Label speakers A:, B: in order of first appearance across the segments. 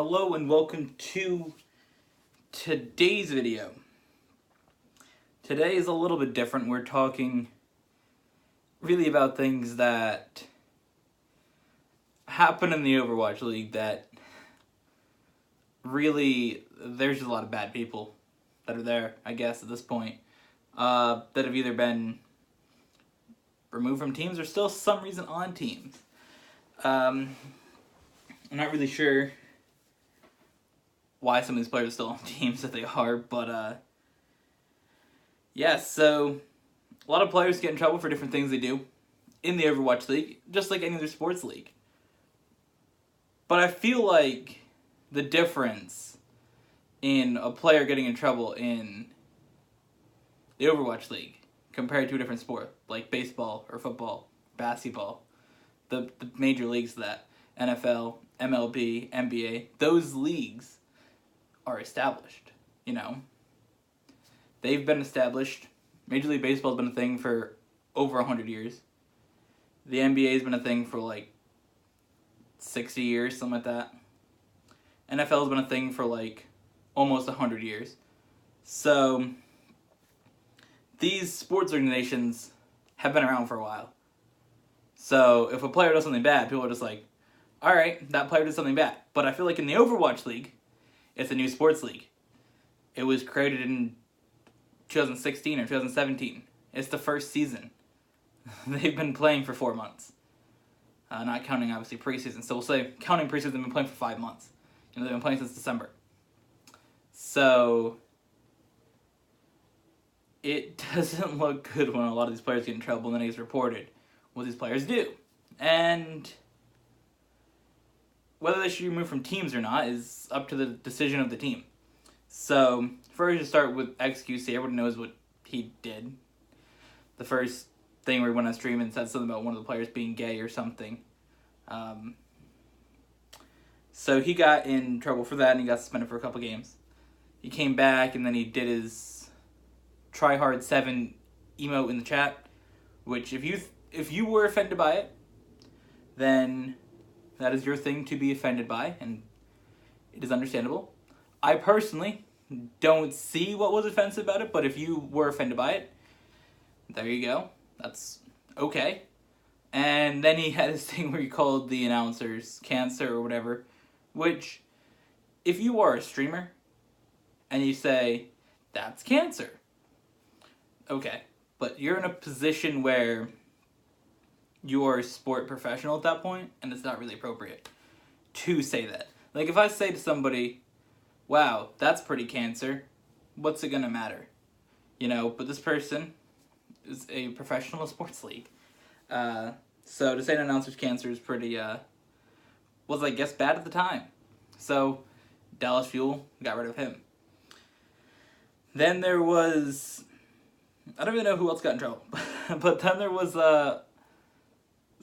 A: Hello and welcome to today's video. Today is a little bit different. We're talking really about things that happen in the Overwatch League that really, there's just a lot of bad people that are there, I guess, at this point, that have either been removed from teams or still some reason on teams. I'm not really sure why some of these players are still on teams that they are, but yeah, so a lot of players get in trouble for different things they do in the Overwatch League, just like any other sports league. But I feel like the difference in a player getting in trouble in the Overwatch League compared to a different sport, like baseball or football, basketball, the major leagues of that, NFL, MLB, NBA, those leagues are established, you know. They've been established. Major League Baseball has been a thing for over 100 years. The NBA has been a thing for like 60 years, something like that. NFL has been a thing for like almost 100 years. So these sports organizations have been around for a while. So if a player does something bad, people are just like, alright, that player did something bad. But I feel like in the Overwatch League, it's a new sports league. It was created in 2016 or 2017. It's the first season. They've been playing for 4 months. Not counting, obviously, preseason. So we'll say, counting preseason, they've been playing for 5 months. You know, they've been playing since December. So it doesn't look good when a lot of these players get in trouble and then it gets reported what these players do. And whether they should be removed from teams or not is up to the decision of the team. So, first to start with XQC, everyone knows what he did. The first thing where he went on stream and said something about one of the players being gay or something. So he got in trouble for that and he got suspended for a couple games. He came back and then he did his tryhard7 emote in the chat, which if you were offended by it, then that is your thing to be offended by, and it is understandable. I personally don't see what was offensive about it, but if you were offended by it, there you go. That's okay. And then he had this thing where he called the announcers cancer or whatever, which, if you are a streamer and you say, that's cancer, okay. But you're in a position where you are a sport professional at that point, and it's not really appropriate to say that. Like, if I say to somebody, wow, that's pretty cancer, what's it gonna matter? You know, but this person is a professional sports league. So to say an announcer's cancer is pretty, was, I guess, bad at the time. So Dallas Fuel got rid of him. Then there was, I don't even know who else got in trouble, but then there was,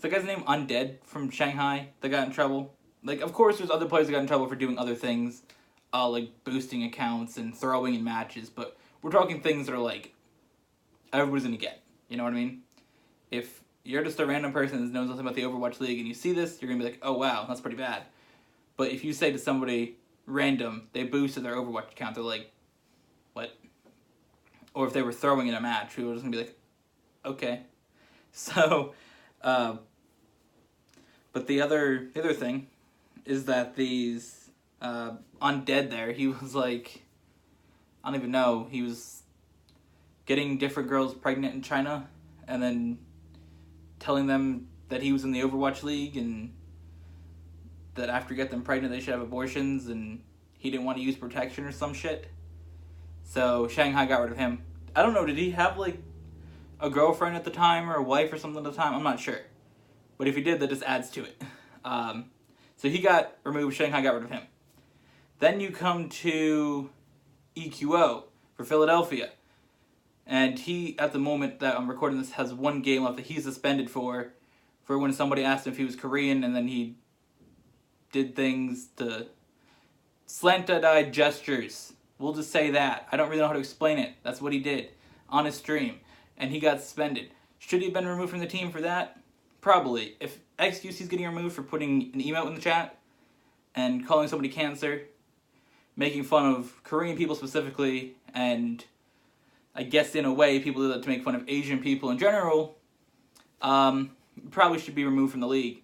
A: the guy's name Undead from Shanghai that got in trouble. Like, of course, there's other players that got in trouble for doing other things, like boosting accounts and throwing in matches, but we're talking things that are like, everybody's gonna get. You know what I mean? If you're just a random person that knows nothing about the Overwatch League and you see this, you're gonna be like, oh wow, that's pretty bad. But if you say to somebody random, they boosted their Overwatch account, they're like, what? Or if they were throwing in a match, people are just gonna be like, okay. So, but the other thing is that these Undead there, he was like, I don't even know, he was getting different girls pregnant in China and then telling them that he was in the Overwatch League and that after you get them pregnant they should have abortions, and he didn't want to use protection or some shit. So Shanghai got rid of him. I don't know, did he have like a girlfriend at the time or a wife or something at the time? I'm not sure. But if he did, that just adds to it. So he got removed, Shanghai got rid of him. Then you come to EQO for Philadelphia. And he, at the moment that I'm recording this, has one game left that he's suspended for when somebody asked him if he was Korean, and then he did things to slanted-eyed gestures. We'll just say that. I don't really know how to explain it. That's what he did on his stream. And he got suspended. Should he have been removed from the team for that? Probably. If XQC is getting removed for putting an emote in the chat, and calling somebody cancer, making fun of Korean people specifically, and I guess in a way people do that to make fun of Asian people in general, probably should be removed from the league.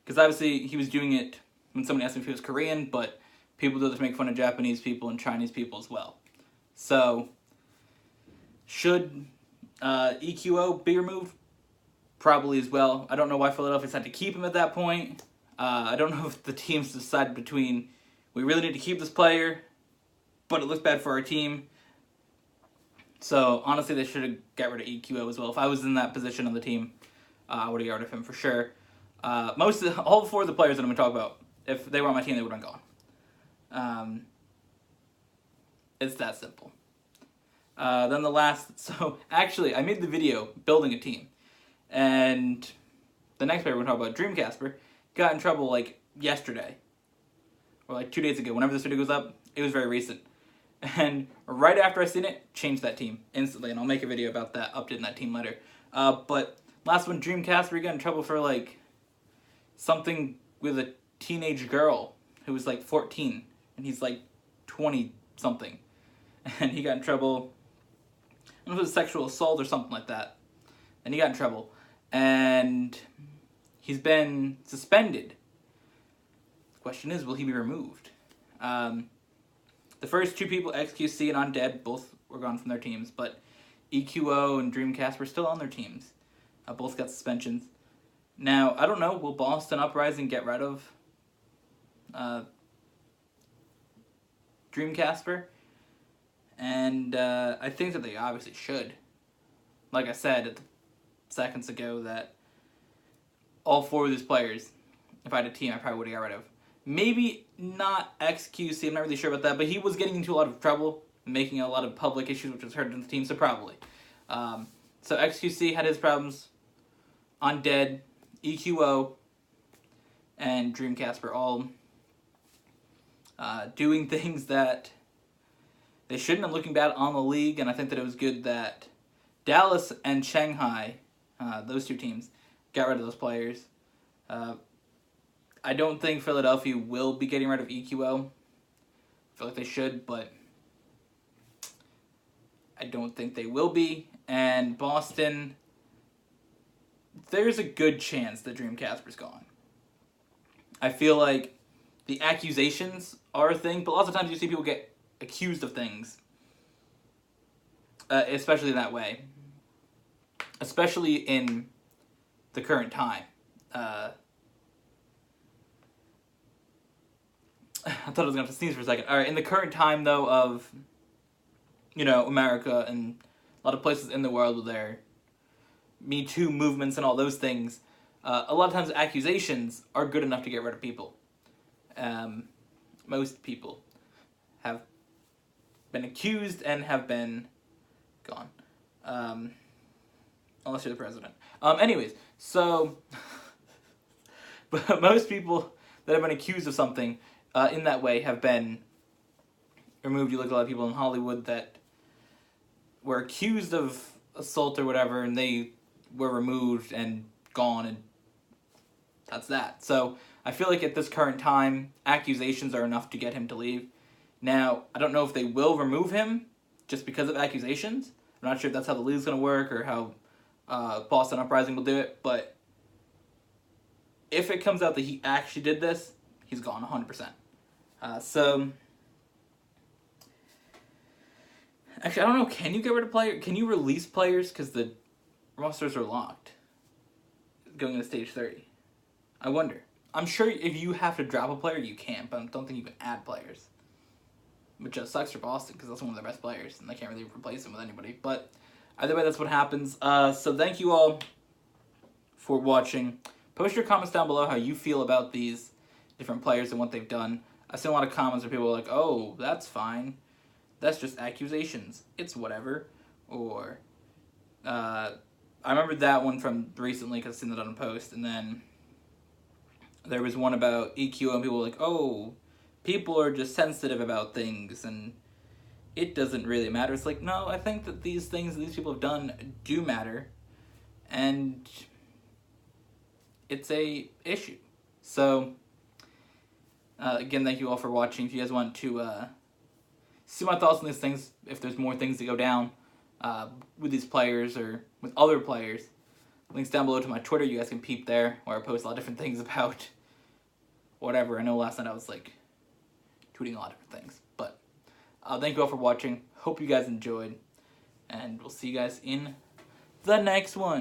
A: Because obviously he was doing it when somebody asked him if he was Korean, but people do that to make fun of Japanese people and Chinese people as well. So, should EQO be removed? Probably as well. I don't know why Philadelphia's had to keep him at that point. I don't know if the teams decided between, we really need to keep this player, but it looks bad for our team. So, honestly, they should have got rid of EQO as well. If I was in that position on the team, I would have got rid of him for sure. All four of the players that I'm going to talk about, if they were on my team, they would have gone. It's that simple. Then the last, so actually, I made the video building a team. And the next player we're going to talk about, Dreamkazper, got in trouble like yesterday. Or like 2 days ago. Whenever this video goes up, it was very recent. And right after I seen it, changed that team instantly. And I'll make a video about that, updating that team later. But last one, Dreamkazper, got in trouble for like something with a teenage girl who was like 14. And he's like 20 something. And he got in trouble. I don't know if it was sexual assault or something like that. And he got in trouble. And he's been suspended. The question is, will he be removed? The first two people, XQC and Undead, both were gone from their teams. But EQO and Dreamcast were still on their teams. Both got suspensions. Now, I don't know, will Boston Uprising get rid of Dreamkazper? And I think that they obviously should. Like I said seconds ago, that all four of these players, if I had a team, I probably would have got rid of. Maybe not XQC, I'm not really sure about that, but he was getting into a lot of trouble, making a lot of public issues, which was hurting the team, so probably. So XQC had his problems. Undead, EQO, and Dreamkazper all doing things that they shouldn't have, looking bad on the league, and I think that it was good that Dallas and Shanghai, those two teams, got rid of those players. I don't think Philadelphia will be getting rid of EQO. I feel like they should, but I don't think they will be. And Boston, there's a good chance that Dreamkazper's gone. I feel like the accusations are a thing, but lots of times you see people get accused of things, especially in that way. Especially in the current time. I thought I was going to have to sneeze for a second. All right, in the current time, though, of, America and a lot of places in the world with their Me Too movements and all those things, a lot of times accusations are good enough to get rid of people. Most people have been accused and have been gone. Unless you're the president. Anyways, so but most people that have been accused of something in that way have been removed. You look at a lot of people in Hollywood that were accused of assault or whatever, and they were removed and gone, and that's that. So I feel like at this current time, accusations are enough to get him to leave. Now, I don't know if they will remove him just because of accusations. I'm not sure if that's how the league's going to work or how Boston Uprising will do it, but if it comes out that he actually did this, he's gone 100%. So, actually, I don't know, can you get rid of players? Can you release players because the rosters are locked going into stage 30? I wonder. I'm sure if you have to drop a player, you can, but I don't think you can add players. Which just sucks for Boston because that's one of their best players, and they can't really replace him with anybody. But either way, that's what happens. So thank you all for watching. Post your comments down below how you feel about these different players and what they've done. I've seen a lot of comments where people are like, oh, that's fine. That's just accusations. It's whatever. Or, I remember that one from recently because I've seen that on a post. And then there was one about EQ and people were like, oh, people are just sensitive about things and it doesn't really matter. It's like, no, I think that these things that these people have done do matter. And it's a issue. So Again, thank you all for watching. If you guys want to see my thoughts on these things, if there's more things to go down with these players or with other players, links down below to my Twitter. You guys can peep there, where I post a lot of different things about whatever. I know last night I was like tweeting a lot of different things. But thank you all for watching. Hope you guys enjoyed. And we'll see you guys in the next one.